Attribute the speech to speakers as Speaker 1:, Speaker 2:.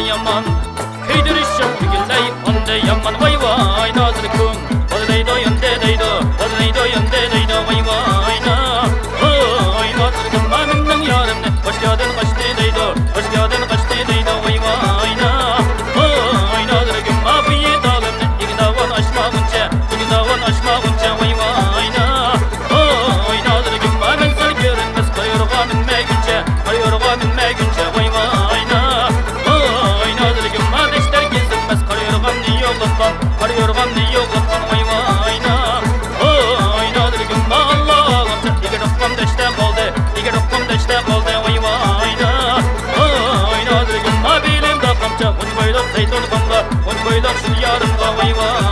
Speaker 1: Yaman, köydürüşüm gülley onda yaman vay vay nazırkım. Odaydo yöndeydo, odaydo yöndeydo vay vay na. Oy nazırkım mamından yarımne, hoş geldin kaçtı deydo, hoş geldin kaçtı deydo vay vay na. Oy nazırkım abiye dalımne, iki davan aşmağınca, iki davan aşmağınca vay vay na. Oy nazırkım mamın sar görünmez, kayırga minmeyince, kayırga minmeyince vay vay na. Kar yorganni yo'qlatgan vay vay na. Oy nadirgim Allah'ım Eger oqqam dashta qoldi, eger oqqam dashta qoldi vay vay na. Oy nadirgim bilim da qamcha, qo'y bo'ylab zaytun qonga, qo'y bo'ylab shul yarimga vay vay